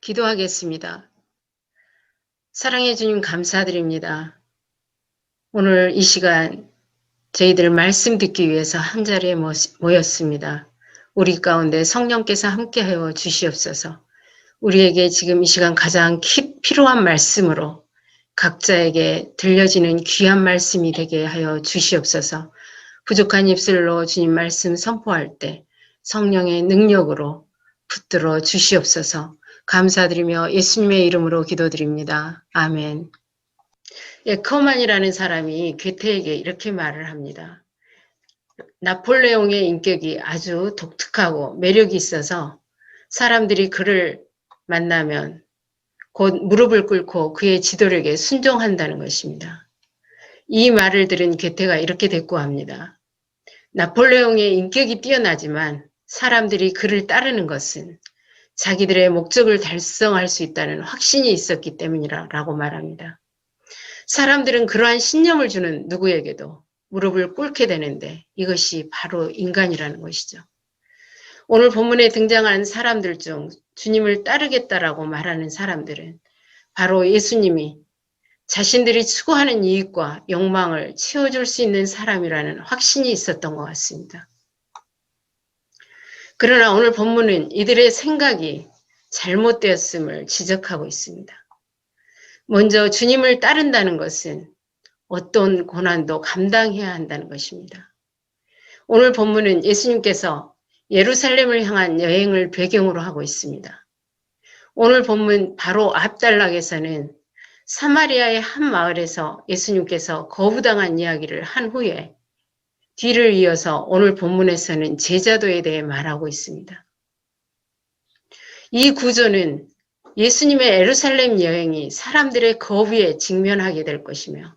기도하겠습니다. 사랑해 주님 감사드립니다. 오늘 이 시간 저희들 말씀 듣기 위해서 한자리에 모였습니다. 우리 가운데 성령께서 함께하여 주시옵소서. 우리에게 지금 이 시간 가장 필요한 말씀으로 각자에게 들려지는 귀한 말씀이 되게 하여 주시옵소서. 부족한 입술로 주님 말씀 선포할 때 성령의 능력으로 붙들어 주시옵소서. 감사드리며 예수님의 이름으로 기도드립니다. 아멘. 커만이라는 사람이 괴테에게 이렇게 말을 합니다. 나폴레옹의 인격이 아주 독특하고 매력이 있어서 사람들이 그를 만나면 곧 무릎을 꿇고 그의 지도력에 순종한다는 것입니다. 이 말을 들은 괴테가 이렇게 대꾸합니다. 나폴레옹의 인격이 뛰어나지만 사람들이 그를 따르는 것은 자기들의 목적을 달성할 수 있다는 확신이 있었기 때문이라고 말합니다. 사람들은 그러한 신념을 주는 누구에게도 무릎을 꿇게 되는데 이것이 바로 인간이라는 것이죠. 오늘 본문에 등장한 사람들 중 주님을 따르겠다라고 말하는 사람들은 바로 예수님이 자신들이 추구하는 이익과 욕망을 채워줄 수 있는 사람이라는 확신이 있었던 것 같습니다. 그러나 오늘 본문은 이들의 생각이 잘못되었음을 지적하고 있습니다. 먼저 주님을 따른다는 것은 어떤 고난도 감당해야 한다는 것입니다. 오늘 본문은 예수님께서 예루살렘을 향한 여행을 배경으로 하고 있습니다. 오늘 본문 바로 앞단락에서는 사마리아의 한 마을에서 예수님께서 거부당한 이야기를 한 후에 뒤를 이어서 오늘 본문에서는 제자도에 대해 말하고 있습니다. 이 구조는 예수님의 예루살렘 여행이 사람들의 거부에 직면하게 될 것이며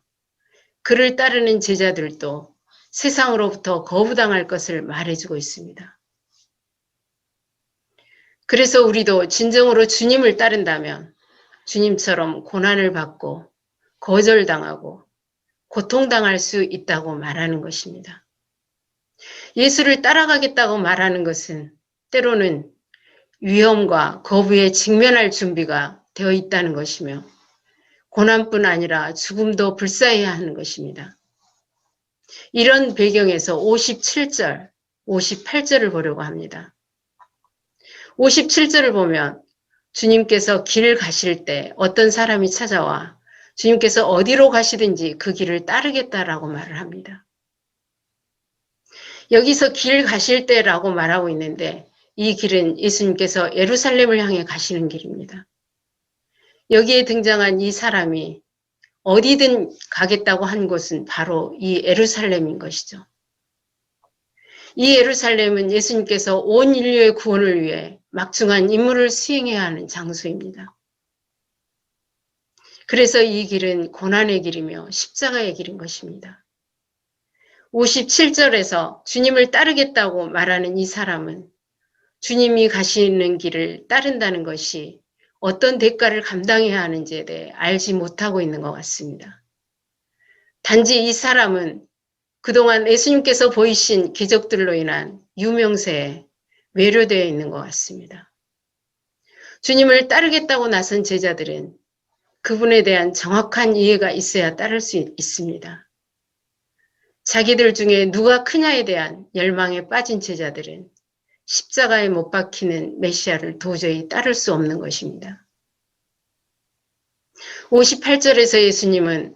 그를 따르는 제자들도 세상으로부터 거부당할 것을 말해주고 있습니다. 그래서 우리도 진정으로 주님을 따른다면 주님처럼 고난을 받고 거절당하고 고통당할 수 있다고 말하는 것입니다. 예수를 따라가겠다고 말하는 것은 때로는 위험과 거부에 직면할 준비가 되어 있다는 것이며 고난뿐 아니라 죽음도 불사해야 하는 것입니다. 이런 배경에서 57절, 58절을 보려고 합니다. 57절을 보면 주님께서 길 가실 때 어떤 사람이 찾아와 주님께서 어디로 가시든지 그 길을 따르겠다라고 말을 합니다. 여기서 길 가실 때라고 말하고 있는데 이 길은 예수님께서 예루살렘을 향해 가시는 길입니다. 여기에 등장한 이 사람이 어디든 가겠다고 한 곳은 바로 이 예루살렘인 것이죠. 이 예루살렘은 예수님께서 온 인류의 구원을 위해 막중한 임무를 수행해야 하는 장소입니다. 그래서 이 길은 고난의 길이며 십자가의 길인 것입니다. 57절에서 주님을 따르겠다고 말하는 이 사람은 주님이 가시는 길을 따른다는 것이 어떤 대가를 감당해야 하는지에 대해 알지 못하고 있는 것 같습니다. 단지 이 사람은 그동안 예수님께서 보이신 기적들로 인한 유명세에 매료되어 있는 것 같습니다. 주님을 따르겠다고 나선 제자들은 그분에 대한 정확한 이해가 있어야 따를 수 있습니다. 자기들 중에 누가 크냐에 대한 열망에 빠진 제자들은 십자가에 못 박히는 메시아를 도저히 따를 수 없는 것입니다. 58절에서 예수님은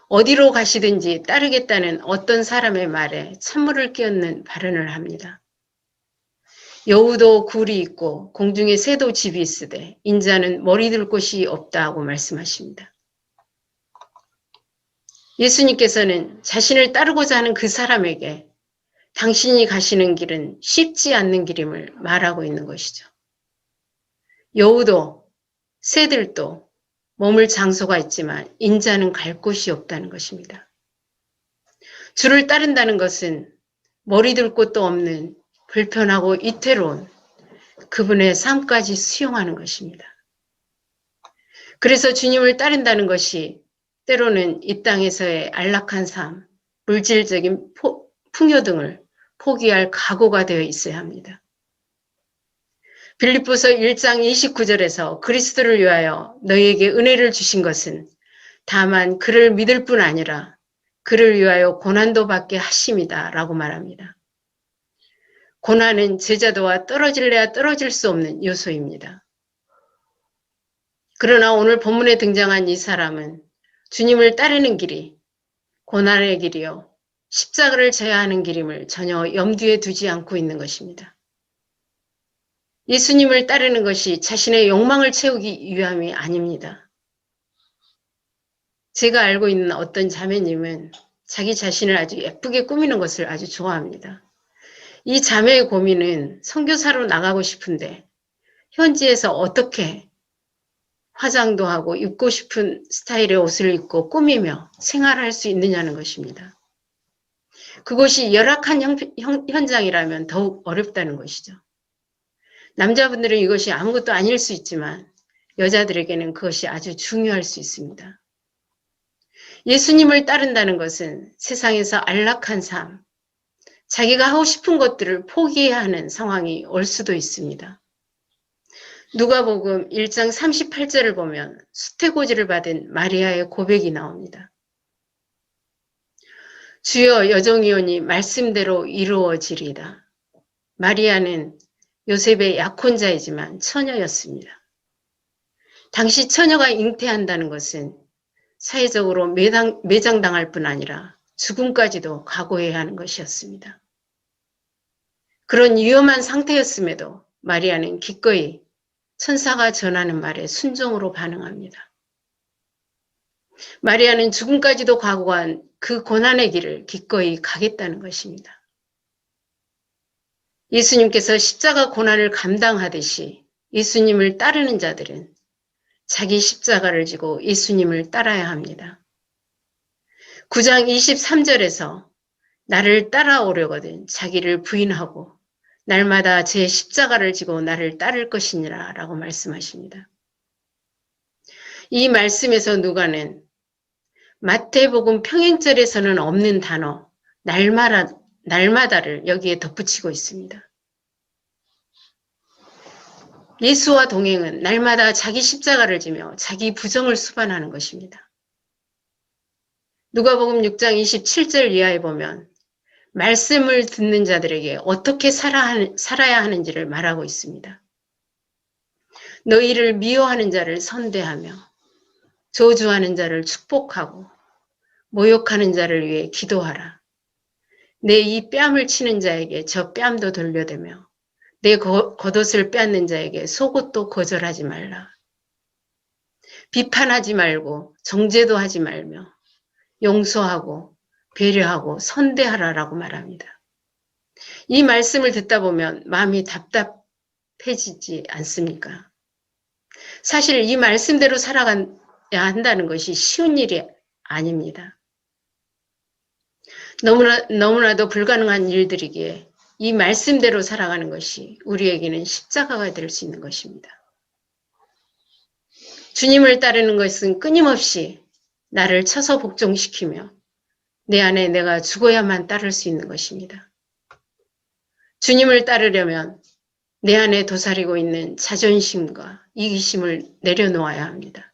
어디로 가시든지 따르겠다는 어떤 사람의 말에 찬물을 끼얹는 발언을 합니다. 여우도 굴이 있고 공중에 새도 집이 있으되 인자는 머리 둘 곳이 없다고 말씀하십니다. 예수님께서는 자신을 따르고자 하는 그 사람에게 당신이 가시는 길은 쉽지 않는 길임을 말하고 있는 것이죠. 여우도 새들도 머물 장소가 있지만 인자는 갈 곳이 없다는 것입니다. 주를 따른다는 것은 머리 둘 곳도 없는 불편하고 이태로운 그분의 삶까지 수용하는 것입니다. 그래서 주님을 따른다는 것이 때로는 이 땅에서의 안락한 삶, 물질적인 풍요 등을 포기할 각오가 되어 있어야 합니다. 빌립보서 1장 29절에서 그리스도를 위하여 너희에게 은혜를 주신 것은 다만 그를 믿을 뿐 아니라 그를 위하여 고난도 받게 하심이다 라고 말합니다. 고난은 제자도와 떨어질래야 떨어질 수 없는 요소입니다. 그러나 오늘 본문에 등장한 이 사람은 주님을 따르는 길이 고난의 길이요 십자가를 져야 하는 길임을 전혀 염두에 두지 않고 있는 것입니다. 예수님을 따르는 것이 자신의 욕망을 채우기 위함이 아닙니다. 제가 알고 있는 어떤 자매님은 자기 자신을 아주 예쁘게 꾸미는 것을 아주 좋아합니다. 이 자매의 고민은 선교사로 나가고 싶은데 현지에서 어떻게 화장도 하고 입고 싶은 스타일의 옷을 입고 꾸미며 생활할 수 있느냐는 것입니다. 그것이 열악한 현장이라면 더욱 어렵다는 것이죠. 남자분들은 이것이 아무것도 아닐 수 있지만 여자들에게는 그것이 아주 중요할 수 있습니다. 예수님을 따른다는 것은 세상에서 안락한 삶, 자기가 하고 싶은 것들을 포기해야 하는 상황이 올 수도 있습니다. 누가복음 1장 38절을 보면 수태고지를 받은 마리아의 고백이 나옵니다. 주여 여종이오니 말씀대로 이루어지리이다. 마리아는 요셉의 약혼자이지만 처녀였습니다. 당시 처녀가 잉태한다는 것은 사회적으로 매장당할 뿐 아니라 죽음까지도 각오해야 하는 것이었습니다. 그런 위험한 상태였음에도 마리아는 기꺼이 천사가 전하는 말에 순종으로 반응합니다. 마리아는 죽음까지도 각오한 그 고난의 길을 기꺼이 가겠다는 것입니다. 예수님께서 십자가 고난을 감당하듯이 예수님을 따르는 자들은 자기 십자가를 지고 예수님을 따라야 합니다. 9장 23절에서 나를 따라오려거든 자기를 부인하고 날마다 제 십자가를 지고 나를 따를 것이니라 라고 말씀하십니다. 이 말씀에서 누가는 마태복음 평행절에서는 없는 단어 날마다를 여기에 덧붙이고 있습니다. 예수와 동행은 날마다 자기 십자가를 지며 자기 부정을 수반하는 것입니다. 누가복음 6장 27절 이하에 보면 말씀을 듣는 자들에게 어떻게 살아야 하는지를 말하고 있습니다. 너희를 미워하는 자를 선대하며 저주하는 자를 축복하고 모욕하는 자를 위해 기도하라. 내 이 뺨을 치는 자에게 저 뺨도 돌려대며 내 겉옷을 빼앗는 자에게 속옷도 거절하지 말라. 비판하지 말고 정죄도 하지 말며 용서하고 배려하고 선대하라라고 말합니다. 이 말씀을 듣다 보면 마음이 답답해지지 않습니까? 사실 이 말씀대로 살아가야 한다는 것이 쉬운 일이 아닙니다. 너무나도 불가능한 일들이기에 이 말씀대로 살아가는 것이 우리에게는 십자가가 될 수 있는 것입니다. 주님을 따르는 것은 끊임없이 나를 쳐서 복종시키며 내 안에 내가 죽어야만 따를 수 있는 것입니다. 주님을 따르려면 내 안에 도사리고 있는 자존심과 이기심을 내려놓아야 합니다.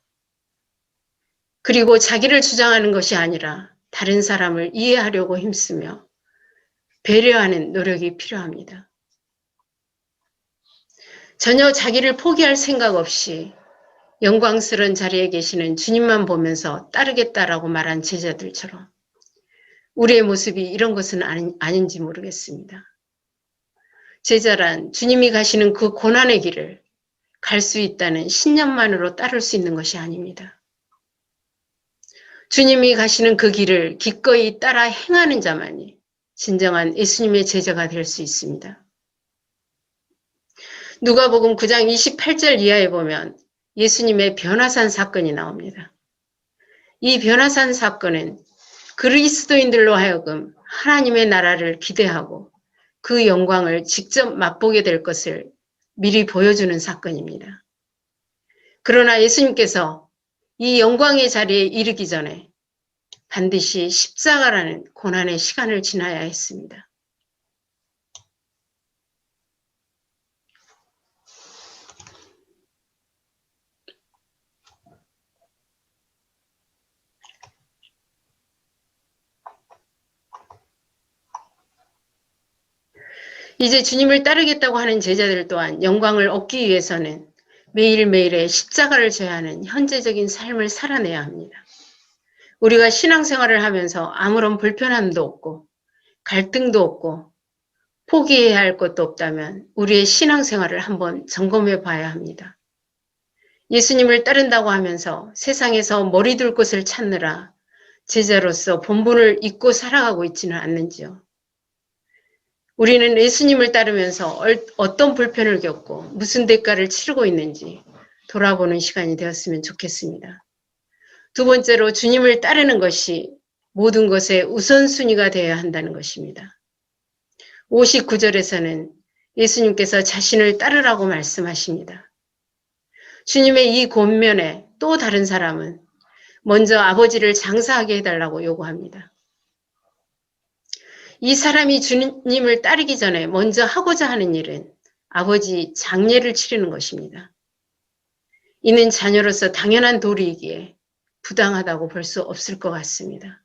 그리고 자기를 주장하는 것이 아니라 다른 사람을 이해하려고 힘쓰며 배려하는 노력이 필요합니다. 전혀 자기를 포기할 생각 없이 영광스러운 자리에 계시는 주님만 보면서 따르겠다라고 말한 제자들처럼 우리의 모습이 이런 것은 아닌지 모르겠습니다. 제자란 주님이 가시는 그 고난의 길을 갈 수 있다는 신념만으로 따를 수 있는 것이 아닙니다. 주님이 가시는 그 길을 기꺼이 따라 행하는 자만이 진정한 예수님의 제자가 될 수 있습니다. 누가복음 9장 28절 이하에 보면 예수님의 변화산 사건이 나옵니다. 이 변화산 사건은 그리스도인들로 하여금 하나님의 나라를 기대하고 그 영광을 직접 맛보게 될 것을 미리 보여주는 사건입니다. 그러나 예수님께서 이 영광의 자리에 이르기 전에 반드시 십자가라는 고난의 시간을 지나야 했습니다. 이제 주님을 따르겠다고 하는 제자들 또한 영광을 얻기 위해서는 매일매일의 십자가를 져야 하는 현재적인 삶을 살아내야 합니다. 우리가 신앙생활을 하면서 아무런 불편함도 없고 갈등도 없고 포기해야 할 것도 없다면 우리의 신앙생활을 한번 점검해 봐야 합니다. 예수님을 따른다고 하면서 세상에서 머리 둘 곳을 찾느라 제자로서 본분을 잊고 살아가고 있지는 않는지요. 우리는 예수님을 따르면서 어떤 불편을 겪고 무슨 대가를 치르고 있는지 돌아보는 시간이 되었으면 좋겠습니다. 두 번째로 주님을 따르는 것이 모든 것의 우선순위가 되어야 한다는 것입니다. 59절에서는 예수님께서 자신을 따르라고 말씀하십니다. 주님의 이 권면에 또 다른 사람은 먼저 아버지를 장사하게 해달라고 요구합니다. 이 사람이 주님을 따르기 전에 먼저 하고자 하는 일은 아버지 장례를 치르는 것입니다. 이는 자녀로서 당연한 도리이기에 부당하다고 볼 수 없을 것 같습니다.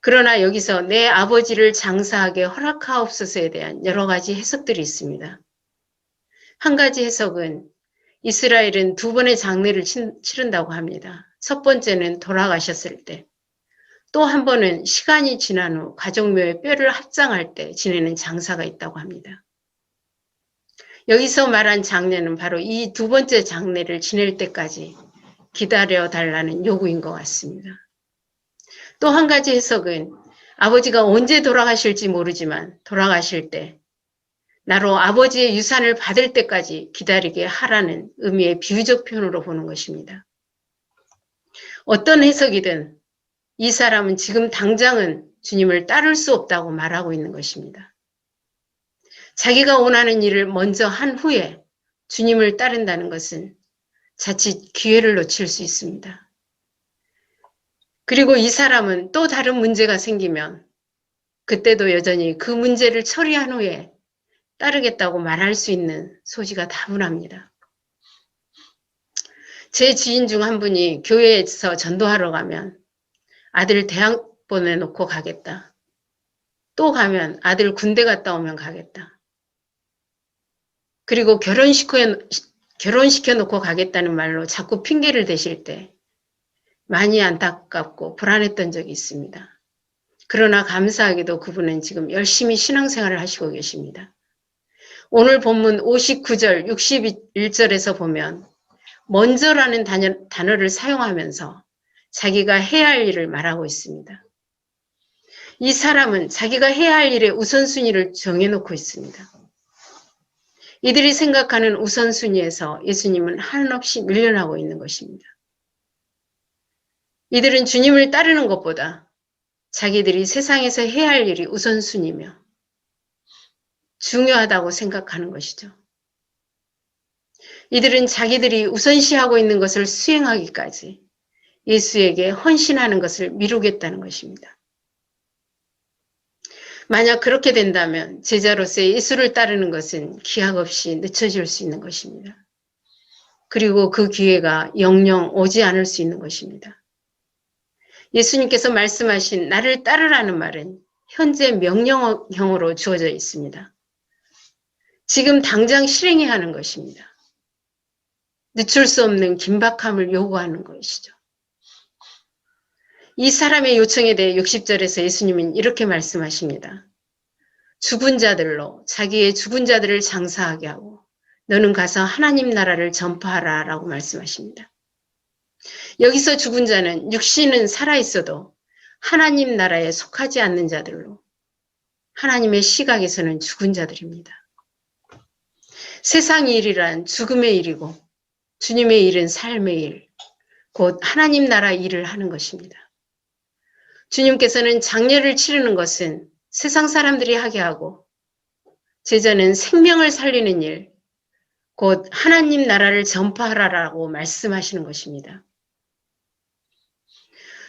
그러나 여기서 내 아버지를 장사하게 허락하옵소서에 대한 여러 가지 해석들이 있습니다. 한 가지 해석은 이스라엘은 두 번의 장례를 치른다고 합니다. 첫 번째는 돌아가셨을 때, 또 한 번은 시간이 지난 후 가족묘에 뼈를 합장할 때 지내는 장사가 있다고 합니다. 여기서 말한 장례는 바로 이 두 번째 장례를 지낼 때까지 기다려 달라는 요구인 것 같습니다. 또 한 가지 해석은 아버지가 언제 돌아가실지 모르지만 돌아가실 때 나로 아버지의 유산을 받을 때까지 기다리게 하라는 의미의 비유적 표현으로 보는 것입니다. 어떤 해석이든 이 사람은 지금 당장은 주님을 따를 수 없다고 말하고 있는 것입니다. 자기가 원하는 일을 먼저 한 후에 주님을 따른다는 것은 자칫 기회를 놓칠 수 있습니다. 그리고 이 사람은 또 다른 문제가 생기면 그때도 여전히 그 문제를 처리한 후에 따르겠다고 말할 수 있는 소지가 다분합니다. 제 지인 중 한 분이 교회에서 전도하러 가면 아들 대학 보내놓고 가겠다. 또 가면 아들 군대 갔다 오면 가겠다. 그리고 결혼시켜 놓고 가겠다는 말로 자꾸 핑계를 대실 때 많이 안타깝고 불안했던 적이 있습니다. 그러나 감사하게도 그분은 지금 열심히 신앙생활을 하시고 계십니다. 오늘 본문 59절, 61절에서 보면 먼저라는 단어를 사용하면서 자기가 해야 할 일을 말하고 있습니다. 이 사람은 자기가 해야 할 일의 우선순위를 정해놓고 있습니다. 이들이 생각하는 우선순위에서 예수님은 한없이 밀려나고 있는 것입니다. 이들은 주님을 따르는 것보다 자기들이 세상에서 해야 할 일이 우선순위며 중요하다고 생각하는 것이죠. 이들은 자기들이 우선시하고 있는 것을 수행하기까지 예수에게 헌신하는 것을 미루겠다는 것입니다. 만약 그렇게 된다면 제자로서 예수를 따르는 것은 기약 없이 늦춰질 수 있는 것입니다. 그리고 그 기회가 영영 오지 않을 수 있는 것입니다. 예수님께서 말씀하신 나를 따르라는 말은 현재 명령형으로 주어져 있습니다. 지금 당장 실행해야 하는 것입니다. 늦출 수 없는 긴박함을 요구하는 것이죠. 이 사람의 요청에 대해 60절에서 예수님은 이렇게 말씀하십니다. 죽은 자들로 자기의 죽은 자들을 장사하게 하고 너는 가서 하나님 나라를 전파하라 라고 말씀하십니다. 여기서 죽은 자는 육신은 살아있어도 하나님 나라에 속하지 않는 자들로 하나님의 시각에서는 죽은 자들입니다. 세상 일이란 죽음의 일이고 주님의 일은 삶의 일, 곧 하나님 나라 일을 하는 것입니다. 주님께서는 장례를 치르는 것은 세상 사람들이 하게 하고 제자는 생명을 살리는 일, 곧 하나님 나라를 전파하라라고 말씀하시는 것입니다.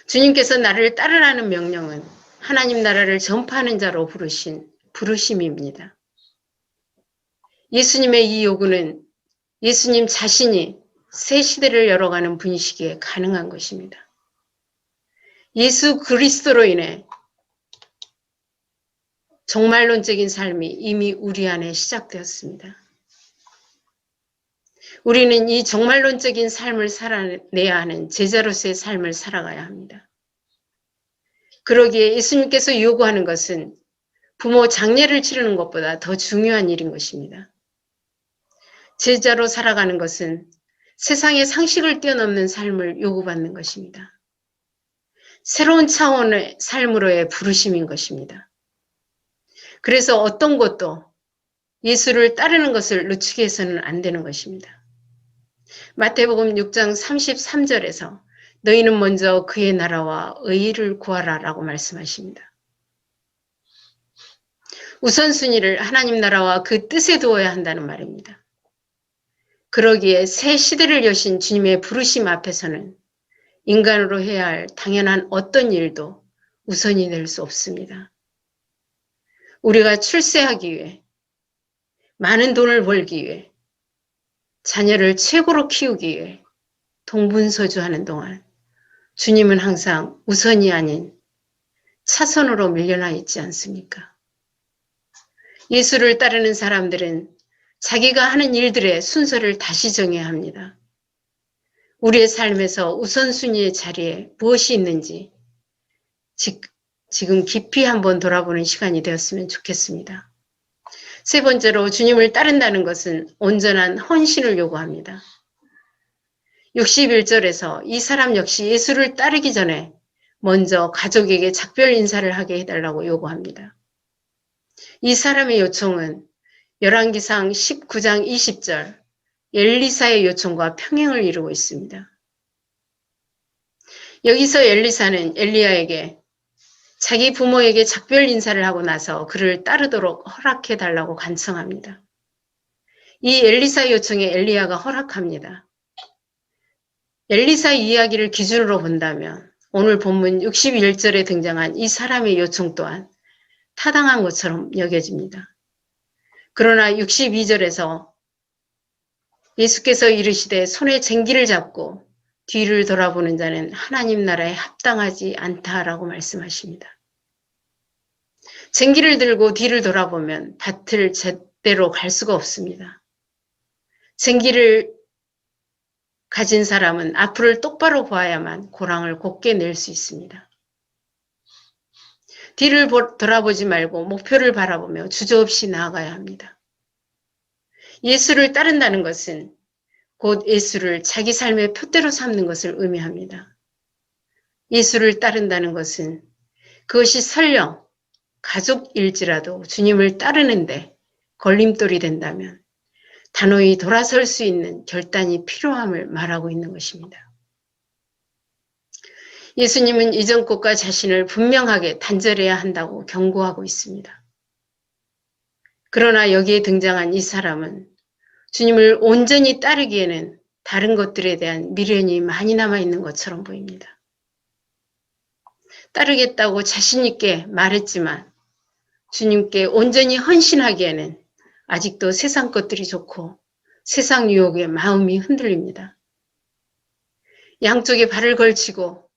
주님께서 나를 따르라는 명령은 하나님 나라를 전파하는 자로 부르신 부르심입니다. 예수님의 이 요구는 예수님 자신이 새 시대를 열어가는 분이시기에 가능한 것입니다. 예수 그리스도로 인해 종말론적인 삶이 이미 우리 안에 시작되었습니다. 우리는 이 종말론적인 삶을 살아내야 하는 제자로서의 삶을 살아가야 합니다. 그러기에 예수님께서 요구하는 것은 부모 장례를 치르는 것보다 더 중요한 일인 것입니다. 제자로 살아가는 것은 세상의 상식을 뛰어넘는 삶을 요구받는 것입니다. 새로운 차원의 삶으로의 부르심인 것입니다. 그래서 어떤 것도 예수를 따르는 것을 늦추게 해서는 안 되는 것입니다. 마태복음 6장 33절에서 너희는 먼저 그의 나라와 의의를 구하라 라고 말씀하십니다. 우선순위를 하나님 나라와 그 뜻에 두어야 한다는 말입니다. 그러기에 새 시대를 여신 주님의 부르심 앞에서는 인간으로 해야 할 당연한 어떤 일도 우선이 될 수 없습니다. 우리가 출세하기 위해, 많은 돈을 벌기 위해, 자녀를 최고로 키우기 위해 동분서주하는 동안 주님은 항상 우선이 아닌 차선으로 밀려나 있지 않습니까? 예수를 따르는 사람들은 자기가 하는 일들의 순서를 다시 정해야 합니다. 우리의 삶에서 우선순위의 자리에 무엇이 있는지 지금 깊이 한번 돌아보는 시간이 되었으면 좋겠습니다. 세 번째로 주님을 따른다는 것은 온전한 헌신을 요구합니다. 61절에서 이 사람 역시 예수를 따르기 전에 먼저 가족에게 작별 인사를 하게 해달라고 요구합니다. 이 사람의 요청은 열왕기상 19장 20절 엘리사의 요청과 평행을 이루고 있습니다. 여기서 엘리사는 엘리야에게 자기 부모에게 작별 인사를 하고 나서 그를 따르도록 허락해달라고 간청합니다. 이 엘리사 요청에 엘리야가 허락합니다. 엘리사 이야기를 기준으로 본다면 오늘 본문 61절에 등장한 이 사람의 요청 또한 타당한 것처럼 여겨집니다. 그러나 62절에서 예수께서 이르시되 손에 쟁기를 잡고 뒤를 돌아보는 자는 하나님 나라에 합당하지 않다라고 말씀하십니다. 쟁기를 들고 뒤를 돌아보면 밭을 제대로 갈 수가 없습니다. 쟁기를 가진 사람은 앞을 똑바로 보아야만 고랑을 곱게 낼 수 있습니다. 뒤를 돌아보지 말고 목표를 바라보며 주저없이 나아가야 합니다. 예수를 따른다는 것은 곧 예수를 자기 삶의 표대로 삼는 것을 의미합니다. 예수를 따른다는 것은 그것이 설령 가족일지라도 주님을 따르는데 걸림돌이 된다면 단호히 돌아설 수 있는 결단이 필요함을 말하고 있는 것입니다. 예수님은 이전 것과 자신을 분명하게 단절해야 한다고 경고하고 있습니다. 그러나 여기에 등장한 이 사람은 주님을 온전히 따르기에는 다른 것들에 대한 미련이 많이 남아있는 것처럼 보입니다. 따르겠다고 자신 있게 말했지만 주님께 온전히 헌신하기에는 아직도 세상 것들이 좋고 세상 유혹에 마음이 흔들립니다. 양쪽에 발을 걸치고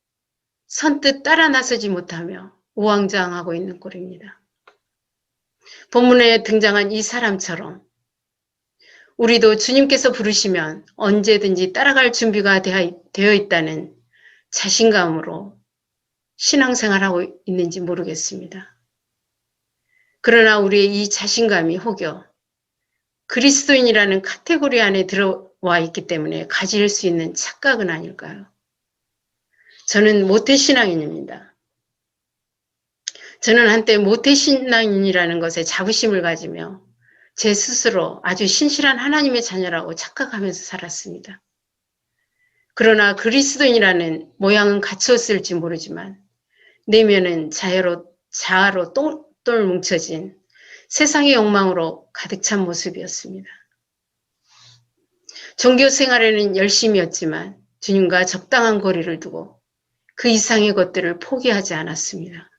선뜻 따라 나서지 못하며 우왕좌왕하고 있는 꼴입니다. 본문에 등장한 이 사람처럼 우리도 주님께서 부르시면 언제든지 따라갈 준비가 되어 있다는 자신감으로 신앙생활하고 있는지 모르겠습니다. 그러나 우리의 이 자신감이 혹여 그리스도인이라는 카테고리 안에 들어와 있기 때문에 가질 수 있는 착각은 아닐까요? 저는 모태신앙인입니다. 저는 한때 모태신앙인이라는 것에 자부심을 가지며 제 스스로 아주 신실한 하나님의 자녀라고 착각하면서 살았습니다. 그러나 그리스도인이라는 모양은 갖추었을지 모르지만 내면은 자아로 똘똘 뭉쳐진 세상의 욕망으로 가득 찬 모습이었습니다. 종교 생활에는 열심이었지만 주님과 적당한 거리를 두고 그 이상의 것들을 포기하지 않았습니다.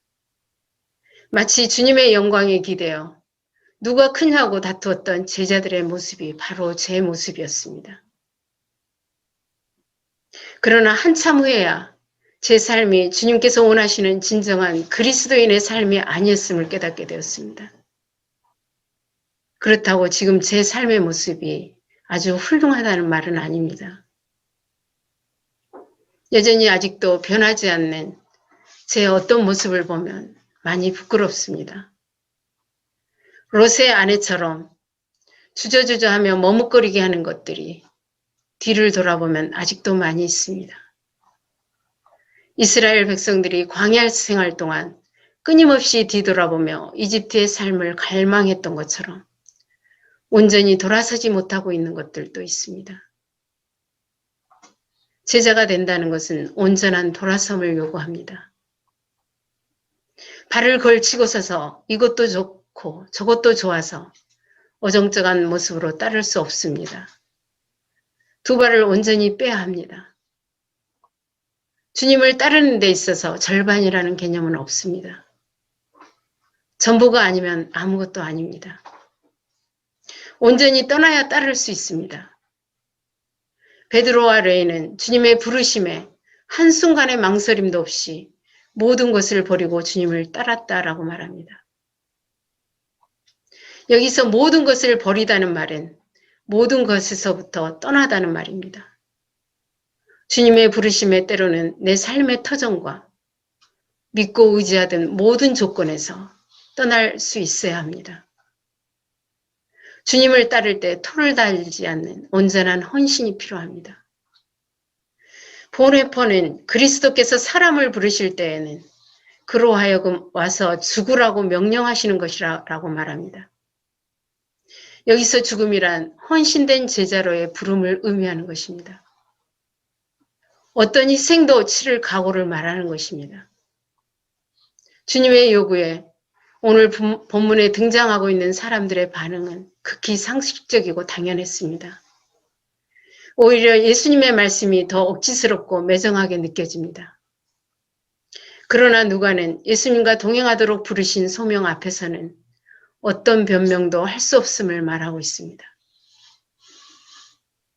마치 주님의 영광에 기대어 누가 크냐고 다투었던 제자들의 모습이 바로 제 모습이었습니다. 그러나 한참 후에야 제 삶이 주님께서 원하시는 진정한 그리스도인의 삶이 아니었음을 깨닫게 되었습니다. 그렇다고 지금 제 삶의 모습이 아주 훌륭하다는 말은 아닙니다. 여전히 아직도 변하지 않는 제 어떤 모습을 보면 많이 부끄럽습니다. 롯의 아내처럼 주저주저하며 머뭇거리게 하는 것들이 뒤를 돌아보면 아직도 많이 있습니다. 이스라엘 백성들이 광야 생활 동안 끊임없이 뒤돌아보며 이집트의 삶을 갈망했던 것처럼 온전히 돌아서지 못하고 있는 것들도 있습니다. 제자가 된다는 것은 온전한 돌아섬을 요구합니다. 발을 걸치고 서서 이것도 좋고 저것도 좋아서 어정쩡한 모습으로 따를 수 없습니다. 두 발을 온전히 빼야 합니다. 주님을 따르는 데 있어서 절반이라는 개념은 없습니다. 전부가 아니면 아무것도 아닙니다. 온전히 떠나야 따를 수 있습니다. 베드로와 레이는 주님의 부르심에 한순간의 망설임도 없이 모든 것을 버리고 주님을 따랐다라고 말합니다. 여기서 모든 것을 버리다는 말은 모든 것에서부터 떠나다는 말입니다. 주님의 부르심에 때로는 내 삶의 터전과 믿고 의지하던 모든 조건에서 떠날 수 있어야 합니다. 주님을 따를 때 토를 달지 않는 온전한 헌신이 필요합니다. 보네퍼는 그리스도께서 사람을 부르실 때에는 그로 하여금 와서 죽으라고 명령하시는 것이라고 말합니다. 여기서 죽음이란 헌신된 제자로의 부름을 의미하는 것입니다. 어떤 희생도 치를 각오를 말하는 것입니다. 주님의 요구에 오늘 본문에 등장하고 있는 사람들의 반응은 극히 상식적이고 당연했습니다. 오히려 예수님의 말씀이 더 억지스럽고 매정하게 느껴집니다. 그러나 누가는 예수님과 동행하도록 부르신 소명 앞에서는 어떤 변명도 할 수 없음을 말하고 있습니다.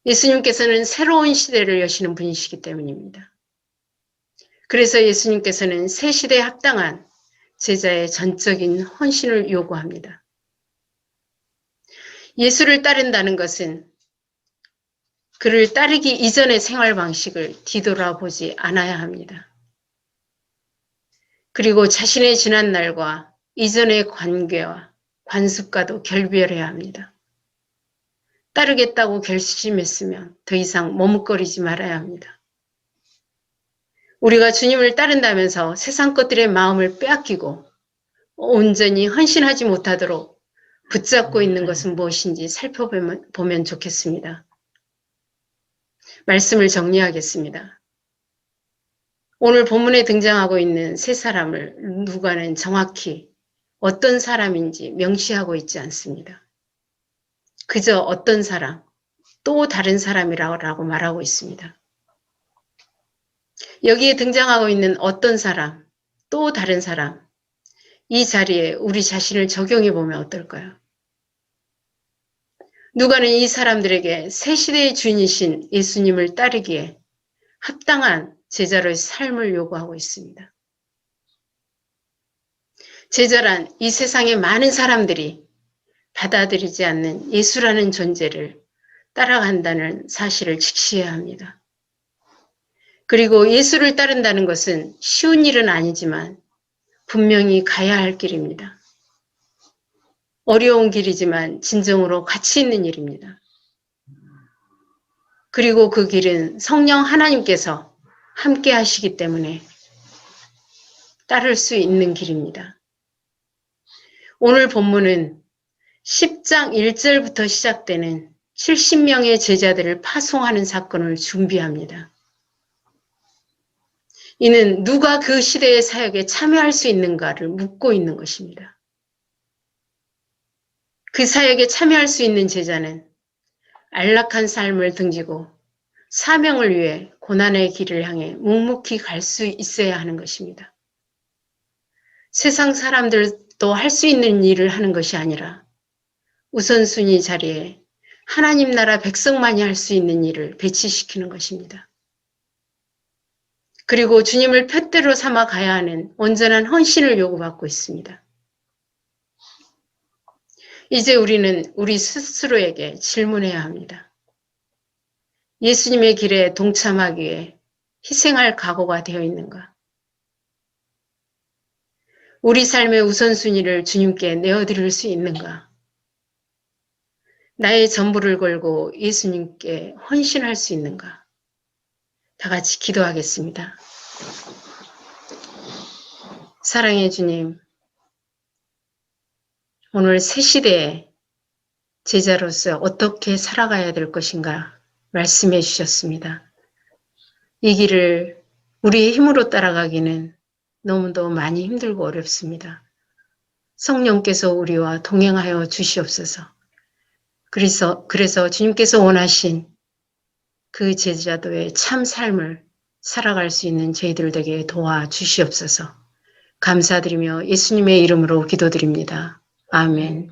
예수님께서는 새로운 시대를 여시는 분이시기 때문입니다. 그래서 예수님께서는 새 시대에 합당한 제자의 전적인 헌신을 요구합니다. 예수를 따른다는 것은 그를 따르기 이전의 생활 방식을 뒤돌아보지 않아야 합니다. 그리고 자신의 지난 날과 이전의 관계와 관습과도 결별해야 합니다. 따르겠다고 결심했으면 더 이상 머뭇거리지 말아야 합니다. 우리가 주님을 따른다면서 세상 것들의 마음을 빼앗기고 온전히 헌신하지 못하도록 붙잡고 있는 것은 무엇인지 살펴보면 좋겠습니다. 말씀을 정리하겠습니다. 오늘 본문에 등장하고 있는 세 사람을 누가는 정확히 어떤 사람인지 명시하고 있지 않습니다. 그저 어떤 사람, 또 다른 사람이라고 말하고 있습니다. 여기에 등장하고 있는 어떤 사람, 또 다른 사람, 이 자리에 우리 자신을 적용해 보면 어떨까요? 누가는 이 사람들에게 새 시대의 주인이신 예수님을 따르기에 합당한 제자로의 삶을 요구하고 있습니다. 제자란 이 세상의 많은 사람들이 받아들이지 않는 예수라는 존재를 따라간다는 사실을 직시해야 합니다. 그리고 예수를 따른다는 것은 쉬운 일은 아니지만 분명히 가야 할 길입니다. 어려운 길이지만 진정으로 가치 있는 일입니다. 그리고 그 길은 성령 하나님께서 함께 하시기 때문에 따를 수 있는 길입니다. 오늘 본문은 10장 1절부터 시작되는 70명의 제자들을 파송하는 사건을 준비합니다. 이는 누가 그 시대의 사역에 참여할 수 있는가를 묻고 있는 것입니다. 그 사역에 참여할 수 있는 제자는 안락한 삶을 등지고 사명을 위해 고난의 길을 향해 묵묵히 갈 수 있어야 하는 것입니다. 세상 사람들도 할 수 있는 일을 하는 것이 아니라 우선순위 자리에 하나님 나라 백성만이 할 수 있는 일을 배치시키는 것입니다. 그리고 주님을 푯대로 삼아 가야 하는 온전한 헌신을 요구받고 있습니다. 이제 우리는 우리 스스로에게 질문해야 합니다. 예수님의 길에 동참하기 위해 희생할 각오가 되어 있는가? 우리 삶의 우선순위를 주님께 내어드릴 수 있는가? 나의 전부를 걸고 예수님께 헌신할 수 있는가? 다 같이 기도하겠습니다. 사랑의 주님, 오늘 새 시대에 제자로서 어떻게 살아가야 될 것인가 말씀해 주셨습니다. 이 길을 우리의 힘으로 따라가기는 너무도 많이 힘들고 어렵습니다. 성령께서 우리와 동행하여 주시옵소서. 그래서 주님께서 원하신 그 제자도의 참 삶을 살아갈 수 있는 저희들 되게 도와주시옵소서. 감사드리며 예수님의 이름으로 기도드립니다. 아멘.